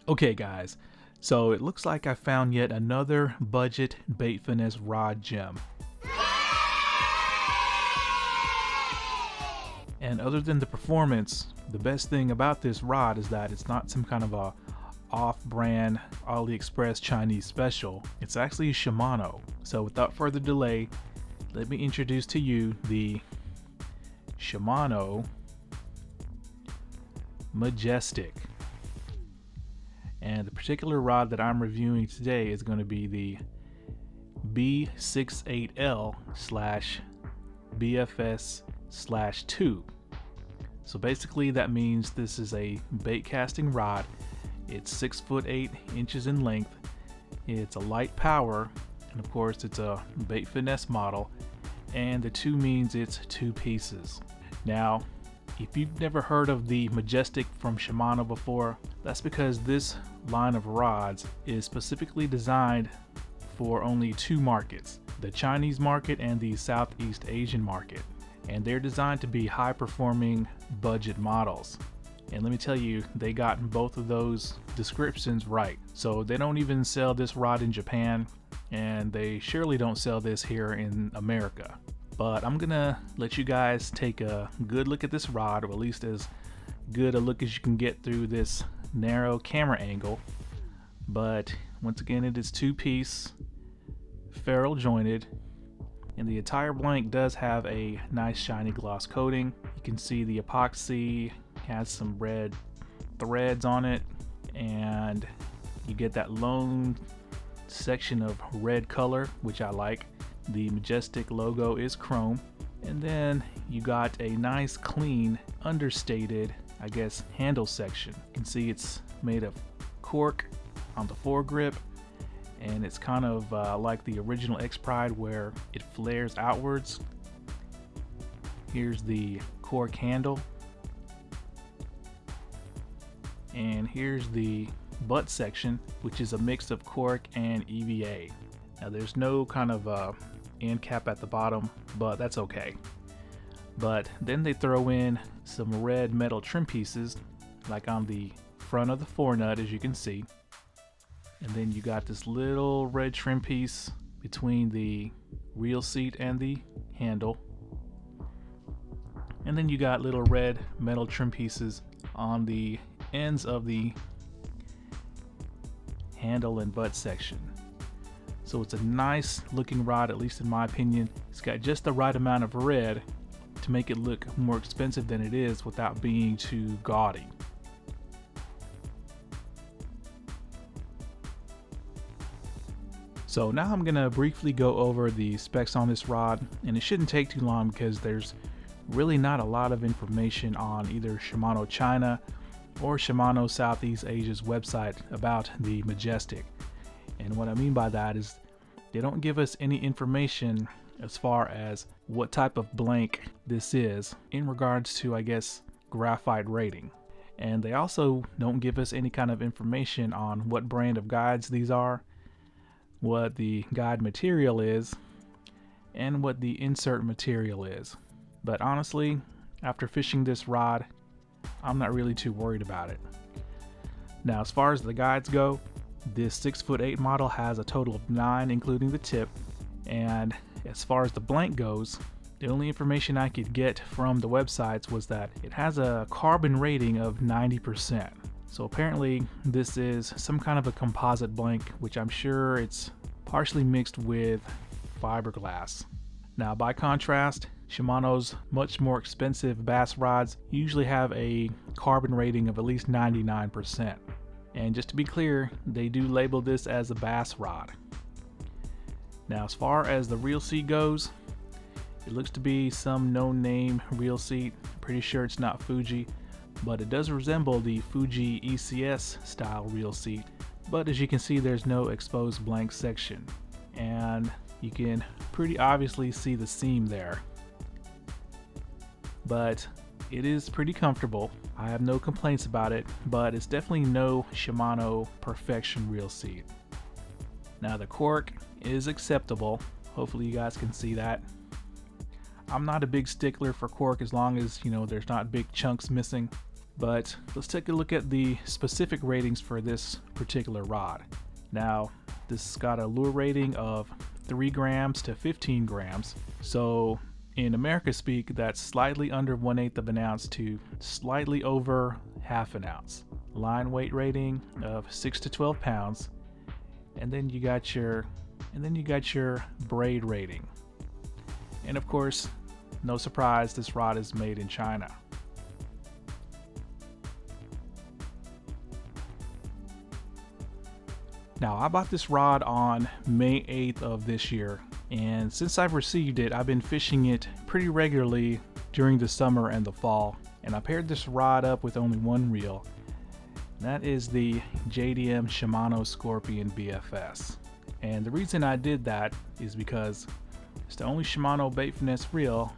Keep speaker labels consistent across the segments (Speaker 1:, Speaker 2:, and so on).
Speaker 1: Okay guys, so it looks like I found yet another budget bait finesse rod gem. And other than the performance, the best thing about this rod is that it's not some kind of a off-brand AliExpress Chinese special. It's actually Shimano. So without further delay, let me introduce to you the Shimano Majestic. And the particular rod that I'm reviewing today is going to be the B68L/BFS/2. So basically that means this is a bait casting rod. It's 6 foot 8 inches in length. It's a light power, and of course it's a bait finesse model, and the 2 means it's 2 pieces. Now, if you've never heard of the Majestic from Shimano before, that's because this line of rods is specifically designed for only 2 markets, the Chinese market and the Southeast Asian market. And they're designed to be high performing budget models. And let me tell you, they got both of those descriptions right. So they don't even sell this rod in Japan, and they surely don't sell this here in America. But I'm gonna let you guys take a good look at this rod, or at least as good a look as you can get through this narrow camera angle. But once again, it is 2-piece, ferrule jointed, and the entire blank does have a nice shiny gloss coating. You can see the epoxy has some red threads on it, and you get that lone section of red color, which I like. The Majestic logo is chrome, and then you got a nice clean understated, I guess, handle section. You can see it's made of cork on the foregrip, and it's kind of like the original X Pride where it flares outwards. Here's the cork handle, and here's the butt section, which is a mix of cork and EVA. Now there's no kind of end cap at the bottom, but that's okay. But then they throw in some red metal trim pieces, like on the front of the forenut, as you can see. And then you got this little red trim piece between the reel seat and the handle. And then you got little red metal trim pieces on the ends of the handle and butt section. So it's a nice looking rod, at least in my opinion. It's got just the right amount of red to make it look more expensive than it is without being too gaudy. So now I'm gonna briefly go over the specs on this rod, and it shouldn't take too long because there's really not a lot of information on either Shimano China or Shimano Southeast Asia's website about the Majestic. And what I mean by that is they don't give us any information as far as what type of blank this is in regards to, I guess, graphite rating. And they also don't give us any kind of information on what brand of guides these are, what the guide material is, and what the insert material is. But honestly, after fishing this rod, I'm not really too worried about it. Now, as far as the guides go, this 6 foot 8 model has a total of 9, including the tip. And as far as the blank goes, the only information I could get from the websites was that it has a carbon rating of 90%. So apparently this is some kind of a composite blank, which I'm sure it's partially mixed with fiberglass. Now, by contrast, Shimano's much more expensive bass rods usually have a carbon rating of at least 99%. And just to be clear, they do label this as a bass rod. Now, as far as the reel seat goes, it looks to be some no-name reel seat. I'm pretty sure it's not Fuji, but it does resemble the Fuji ECS style reel seat. But as you can see, there's no exposed blank section, and you can pretty obviously see the seam there. But it is pretty comfortable. I have no complaints about it, but it's definitely no Shimano Perfection reel seat. Now, the cork is acceptable. Hopefully you guys can see that. I'm not a big stickler for cork as long as, you know, there's not big chunks missing. But let's take a look at the specific ratings for this particular rod. Now, this has got a lure rating of 3 grams to 15 grams. So in America speak, that's slightly under 1/8 of an ounce to slightly over half an ounce. Line weight rating of 6 to 12 pounds. And then you got your braid rating. And of course, no surprise, this rod is made in China. Now, I bought this rod on May 8th of this year, and since I've received it, I've been fishing it pretty regularly during the summer and the fall, and I paired this rod up with only one reel. That is the JDM Shimano Scorpion BFS. And the reason I did that is because it's the only Shimano bait finesse reel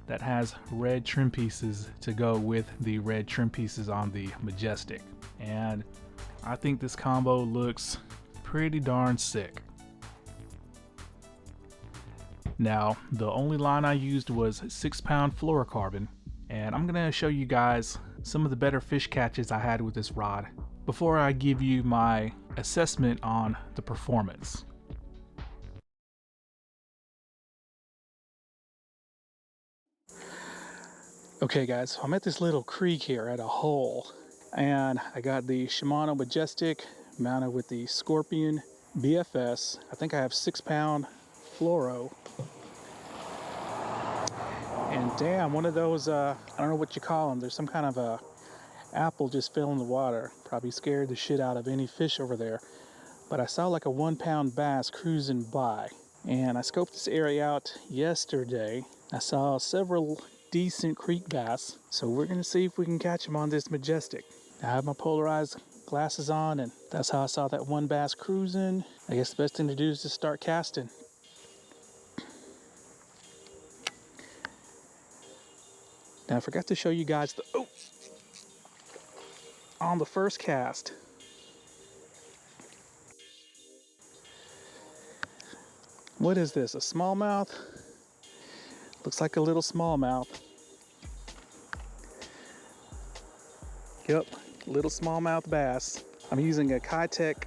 Speaker 1: that has red trim pieces to go with the red trim pieces on the Majestic. And I think this combo looks pretty darn sick. Now, the only line I used was 6-pound fluorocarbon, and I'm gonna show you guys some of the better fish catches I had with this rod before I give you my assessment on the performance. Okay guys, so I'm at this little creek here at a hole, and I got the Shimano Majestic mounted with the Scorpion BFS. I think I have 6-pound fluoro. And damn, one of those, I don't know what you call them, there's some kind of a apple just fell in the water. Probably scared the shit out of any fish over there. But I saw like a 1-pound bass cruising by, and I scoped this area out yesterday. I saw several decent creek bass, so we're gonna see if we can catch them on this Majestic. I have my polarized glasses on, and that's how I saw that one bass cruising. I guess the best thing to do is just start casting. Now I forgot to show you guys on the first cast. What is this, a smallmouth? Looks like a little smallmouth. Yep, little smallmouth bass. I'm using a Kitech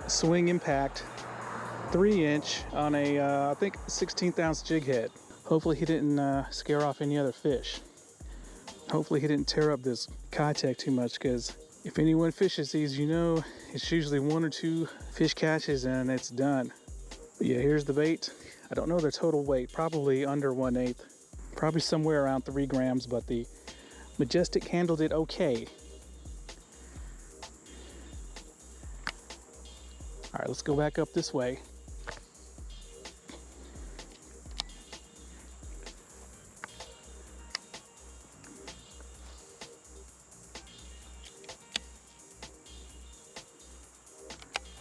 Speaker 1: Swing Impact 3-inch on a, I think 16th ounce jig head. Hopefully he didn't scare off any other fish. Hopefully he didn't tear up this Kitech too much, because if anyone fishes these, you know it's usually 1 or 2 fish catches and it's done. But yeah, here's the bait. I don't know their total weight, probably under 1/8, probably somewhere around 3 grams, but the Majestic handled it okay. All right, let's go back up this way.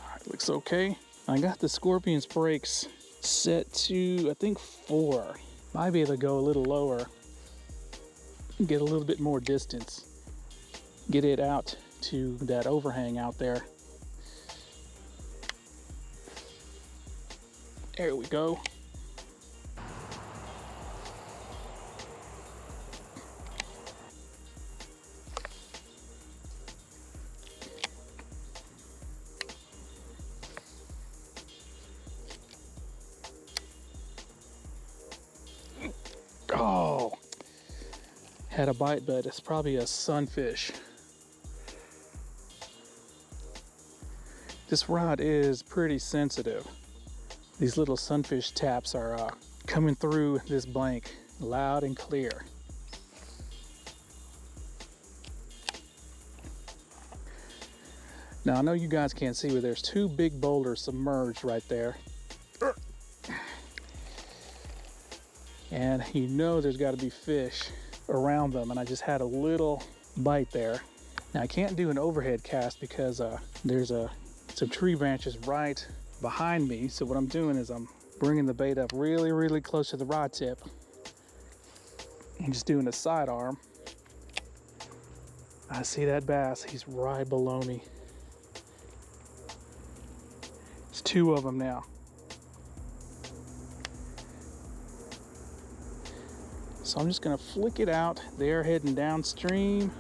Speaker 1: All right, looks okay. I got the Scorpion's brakes set to, I think 4. Might be able to go a little lower, get a little bit more distance, get it out to that overhang out there. There we go. Oh, had a bite, but it's probably a sunfish. This rod is pretty sensitive. These little sunfish taps are coming through this blank loud and clear. Now I know you guys can't see, but there's 2 big boulders submerged right there. And you know there's got to be fish around them, and I just had a little bite there. Now I can't do an overhead cast because there's some tree branches right behind me, so what I'm doing is I'm bringing the bait up really close to the rod tip and just doing a sidearm. I see that bass, he's right below me. It's 2 of them now. So I'm just gonna flick it out. They're heading downstream.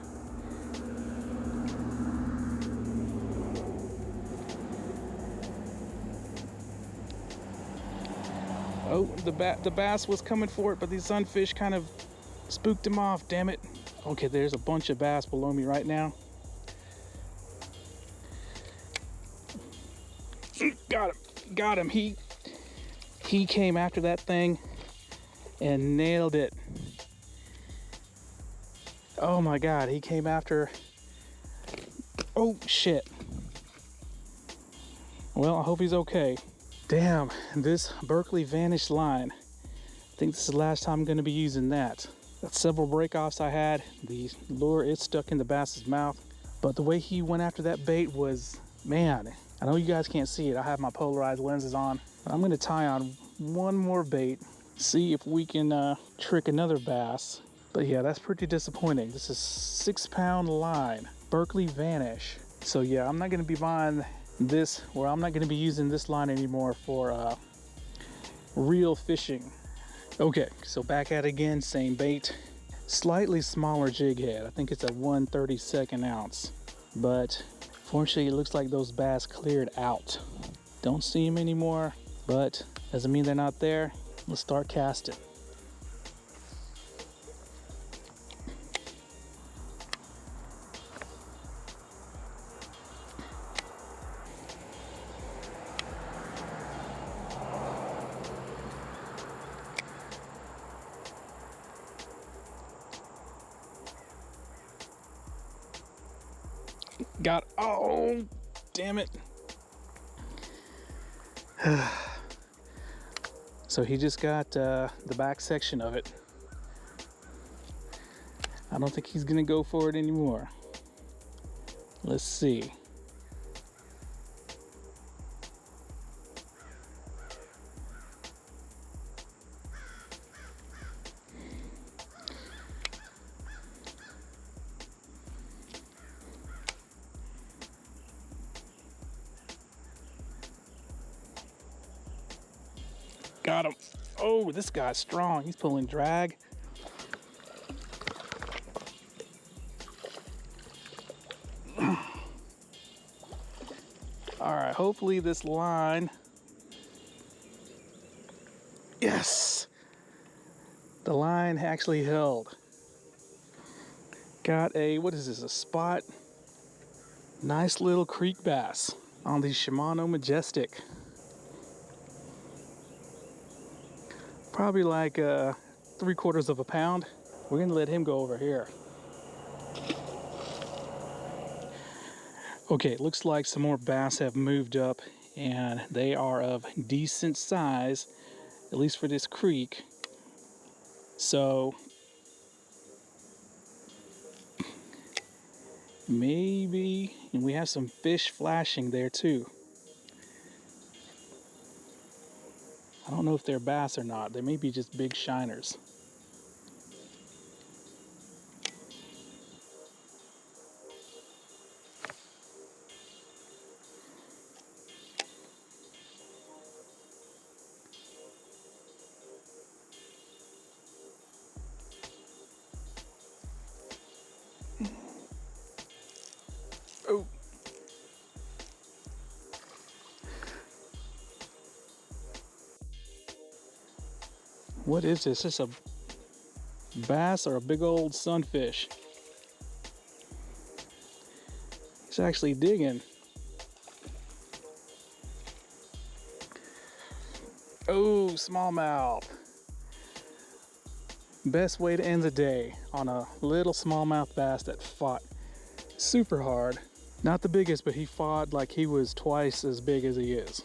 Speaker 1: Oh, the bass was coming for it, but the sunfish kind of spooked him off, damn it. Okay, there's a bunch of bass below me right now. Got him. He came after that thing and nailed it. Oh my God, he came after. Oh shit. Well, I hope he's okay. Damn, this Berkeley Vanish line. I think this is the last time I'm gonna be using that. That's several breakoffs I had. The lure is stuck in the bass's mouth. But the way he went after that bait was, man, I know you guys can't see it. I have my polarized lenses on. But I'm gonna tie on one more bait, see if we can trick another bass. But yeah, that's pretty disappointing. This is 6-pound line, Berkeley Vanish. So yeah, I'm not gonna be buying this, or I'm not gonna be using this line anymore for real fishing. Okay, so back at it again, same bait. Slightly smaller jig head. I think it's a 1/32 ounce. But fortunately, it looks like those bass cleared out. Don't see them anymore, but doesn't mean they're not there. Let's start casting. Oh, damn it. So he just got the back section of it. I don't think he's gonna go for it anymore. Let's see. Got him. Oh, this guy's strong. He's pulling drag. All right, hopefully this line. Yes, the line actually held. Got a, what is this, a spot? Nice little creek bass on the Shimano Majestic. Probably like 3/4 of a pound. We're gonna let him go over here. Okay, it looks like some more bass have moved up and they are of decent size, at least for this creek. So maybe, and we have some fish flashing there too. I don't know if they're bass or not. They may be just big shiners. Oh. What is this? Is this a bass or a big old sunfish? He's actually digging. Oh, smallmouth. Best way to end the day on a little smallmouth bass that fought super hard. Not the biggest, but he fought like he was twice as big as he is.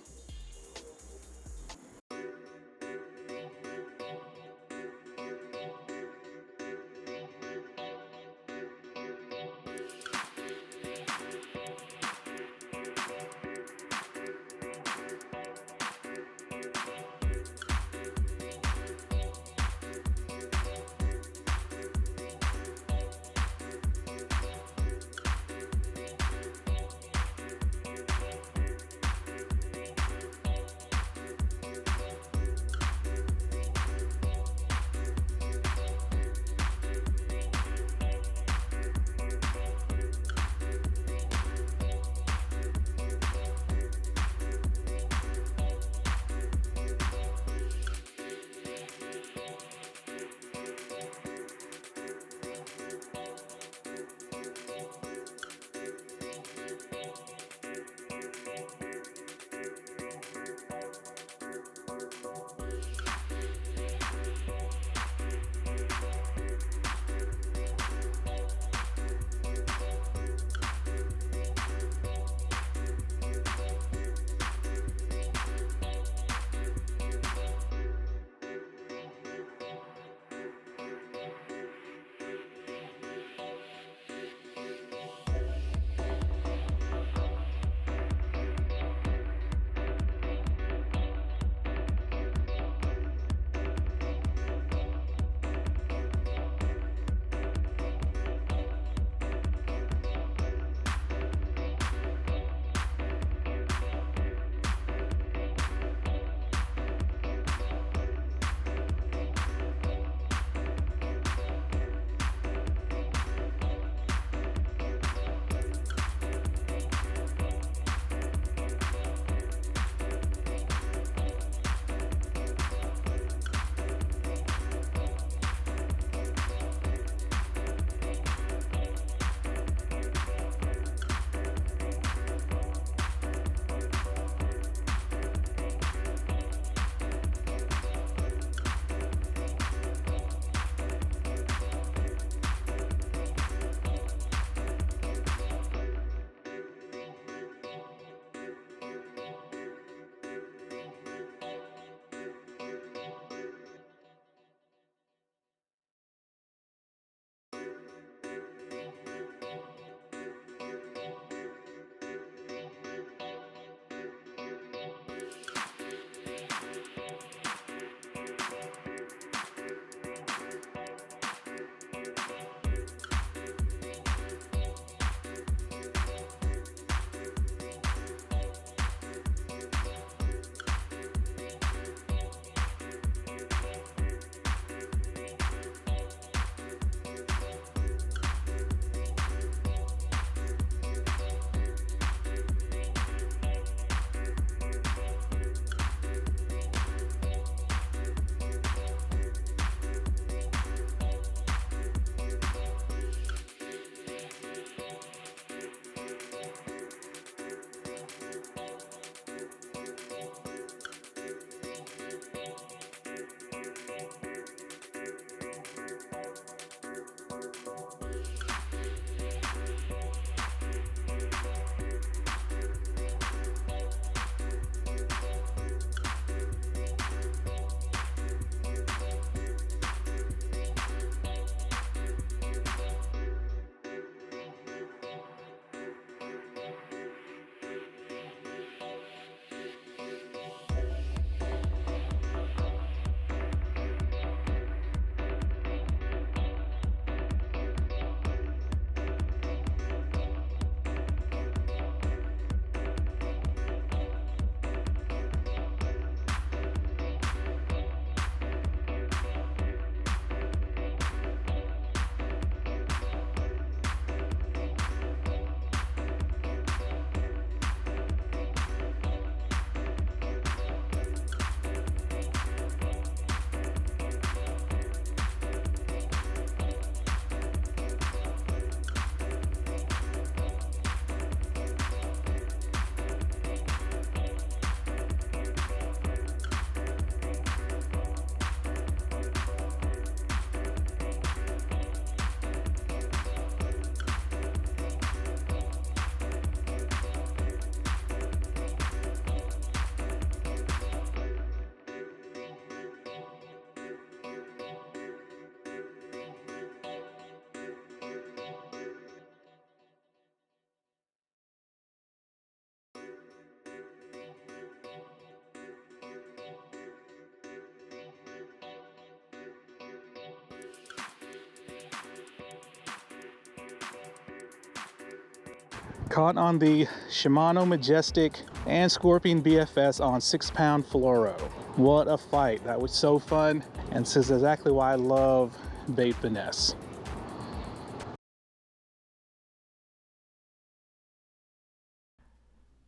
Speaker 1: Caught on the Shimano Majestic and Scorpion BFS on 6-pound fluoro. What a fight. That was so fun, and this is exactly why I love bait finesse.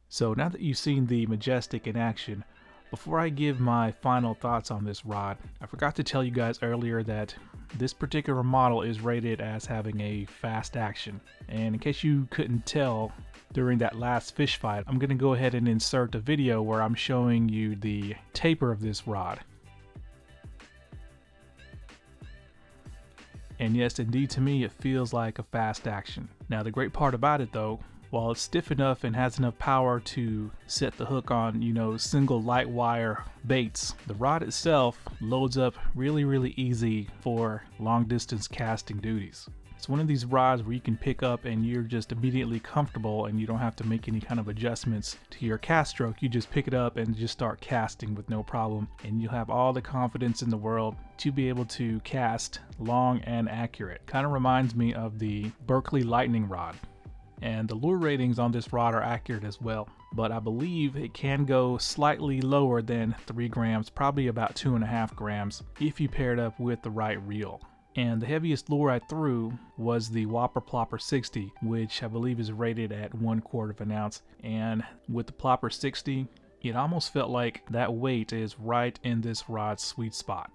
Speaker 1: So now that you've seen the Majestic in action, before I give my final thoughts on this rod, I forgot to tell you guys earlier that this particular model is rated as having a fast action. And in case you couldn't tell during that last fish fight, I'm going to go ahead and insert a video where I'm showing you the taper of this rod. And yes, indeed, to me it feels like a fast action. Now the great part about it though, while it's stiff enough and has enough power to set the hook on, you know, single light wire baits, the rod itself loads up really easy for long distance casting duties. It's one of these rods where you can pick up and you're just immediately comfortable and you don't have to make any kind of adjustments to your cast stroke. You just pick it up and just start casting with no problem, and you'll have all the confidence in the world to be able to cast long and accurate. Kind of reminds me of the Berkeley Lightning rod. And the lure ratings on this rod are accurate as well, but I believe it can go slightly lower than 3 grams, probably about 2.5 grams if you pair it up with the right reel. And the heaviest lure I threw was the Whopper Plopper 60, which I believe is rated at 1/4 of an ounce. And with the Plopper 60, it almost felt like that weight is right in this rod's sweet spot.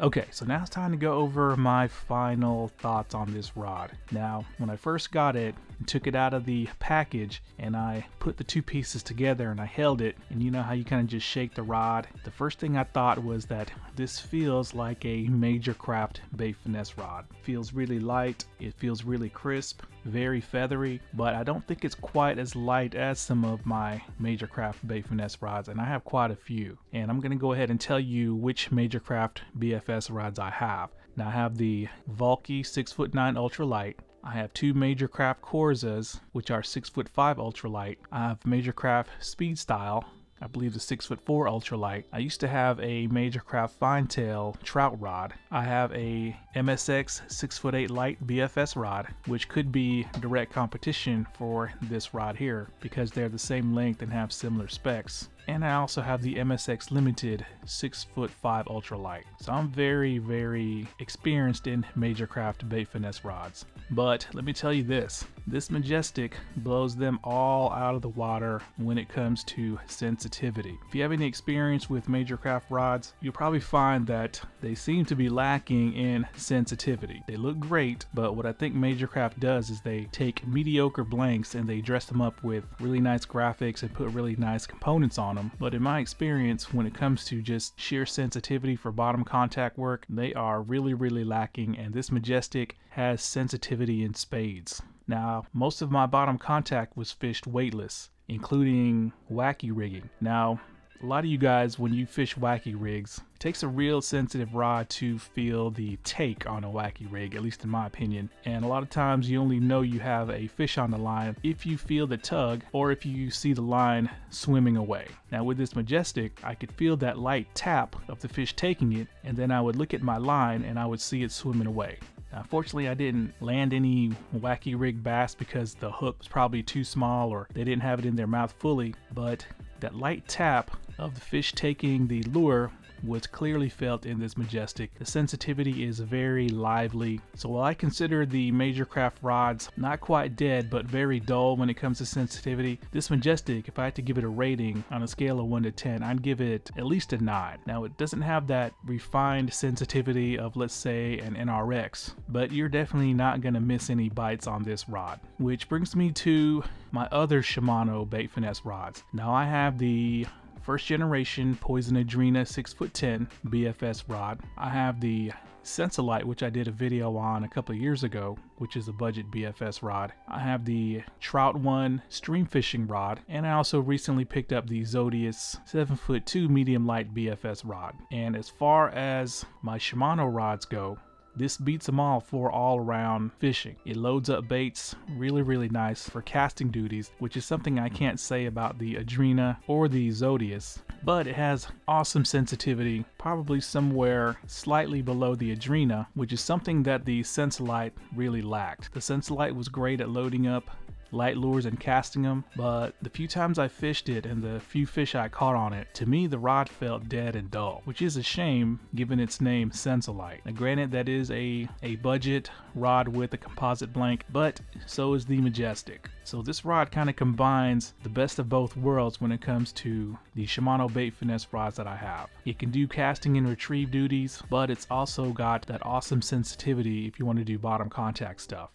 Speaker 1: Okay, so now it's time to go over my final thoughts on this rod. Now, when I first got it, I took it out of the package and I put the two pieces together and I held it, and you know how you kind of just shake the rod? The first thing I thought was that this feels like a Major Craft bait finesse rod. It feels really light, it feels really crisp, very feathery, but I don't think it's quite as light as some of my Major Craft bait finesse rods, and I have quite a few. And I'm going to go ahead and tell you which Major Craft BFS rods I have. Now I have the Vulky 6'9" ultralight. I have two Major Craft Corzas, which are 6'5" ultralight. I have Major Craft Speed Style, I believe the 6'4" ultralight. I used to have a Major Craft Fine Tail trout rod. I have a MSX 6'8" light BFS rod, which could be direct competition for this rod here because they're the same length and have similar specs. And I also have the MSX Limited 6'5" ultralight. So I'm very experienced in Major Craft bait finesse rods. But let me tell you this Majestic blows them all out of the water when it comes to sensitivity. If you have any experience with Major Craft rods, you'll probably find that they seem to be lacking in sensitivity. They look great, but what I think Major Craft does is they take mediocre blanks and they dress them up with really nice graphics and put really nice components on them. But in my experience, when it comes to just sheer sensitivity for bottom contact work, they are really lacking, and this Majestic has sensitivity in spades. Now, most of my bottom contact was fished weightless, including wacky rigging. Now, a lot of you guys, when you fish wacky rigs, it takes a real sensitive rod to feel the take on a wacky rig, at least in my opinion. And a lot of times you only know you have a fish on the line if you feel the tug or if you see the line swimming away. Now with this Majestic, I could feel that light tap of the fish taking it, and then I would look at my line and I would see it swimming away. Now, fortunately, I didn't land any wacky rig bass because the hook was probably too small or they didn't have it in their mouth fully, but that light tap of the fish taking the lure was clearly felt in this Majestic. The sensitivity is very lively. So while I consider the Major Craft rods not quite dead but very dull when it comes to sensitivity, this Majestic, if I had to give it a rating on a scale of 1 to 10, I'd give it at least a 9. Now it doesn't have that refined sensitivity of, let's say, an NRX, but you're definitely not going to miss any bites on this rod. Which brings me to my other Shimano bait finesse rods. Now I have the first generation Poison Adrena 6'10" BFS rod. I have the Sensolite, which I did a video on a couple of years ago, which is a budget BFS rod. I have the Trout One stream fishing rod, and I also recently picked up the Zodius 7'2" medium light BFS rod. And as far as my Shimano rods go, this beats them all for all-around fishing. It loads up baits really nice for casting duties, which is something I can't say about the Adrena or the Zodius, but it has awesome sensitivity, probably somewhere slightly below the Adrena, which is something that the Sensolite really lacked. The Sensolite was great at loading up light lures and casting them, but the few times I fished it and the few fish I caught on it, to me the rod felt dead and dull, which is a shame given its name Sensolite. Now granted, that is a budget rod with a composite blank, but so is the Majestic. So this rod kind of combines the best of both worlds when it comes to the Shimano bait finesse rods that I have. It can do casting and retrieve duties, but it's also got that awesome sensitivity if you want to do bottom contact stuff.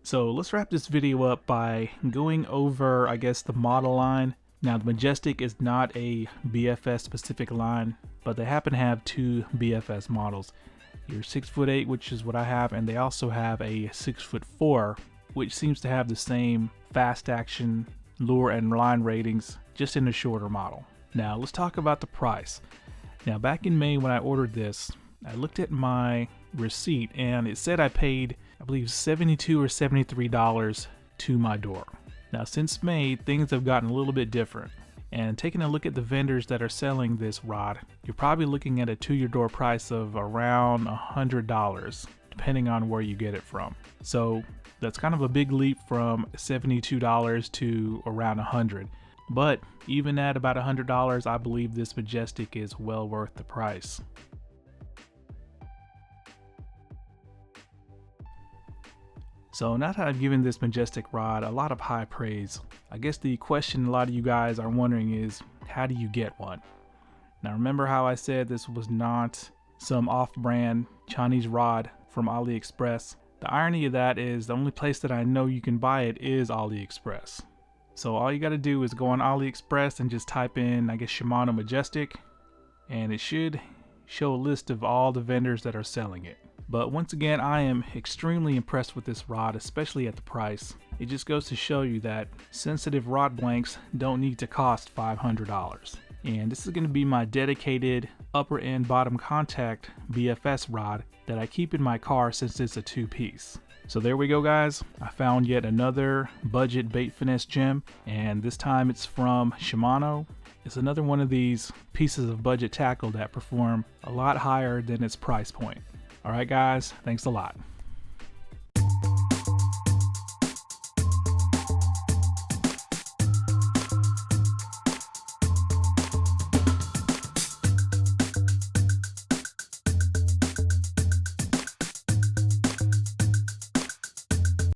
Speaker 1: So let's wrap this video up by going over, I guess, the model line. Now the Majestic is not a BFS specific line, but they happen to have two BFS models. Your 6'8", which is what I have, and they also have a 6'4", which seems to have the same fast action lure and line ratings, just in a shorter model. Now let's talk about the price. Now back in May when I ordered this, I looked at my receipt and it said I paid, I believe, $72 or $73 to my door. Now since May, things have gotten a little bit different, and taking a look at the vendors that are selling this rod, you're probably looking at a to your door price of around $100, depending on where you get it from. So that's kind of a big leap from $72 to around $100. But even at about $100, I believe this Majestic is well worth the price. So now that I've given this Majestic rod a lot of high praise, I guess the question a lot of you guys are wondering is, how do you get one? Now remember how I said this was not some off-brand Chinese rod from AliExpress? The irony of that is the only place that I know you can buy it is AliExpress. So all you gotta do is go on AliExpress and just type in, I guess, Shimano Majestic, and it should show a list of all the vendors that are selling it. But once again, I am extremely impressed with this rod, especially at the price. It just goes to show you that sensitive rod blanks don't need to cost $500. And this is going to be my dedicated upper and bottom contact BFS rod that I keep in my car since it's a two-piece. So there we go, guys. I found yet another budget bait finesse gem, and this time it's from Shimano. It's another one of these pieces of budget tackle that perform a lot higher than its price point. Alright guys, thanks a lot.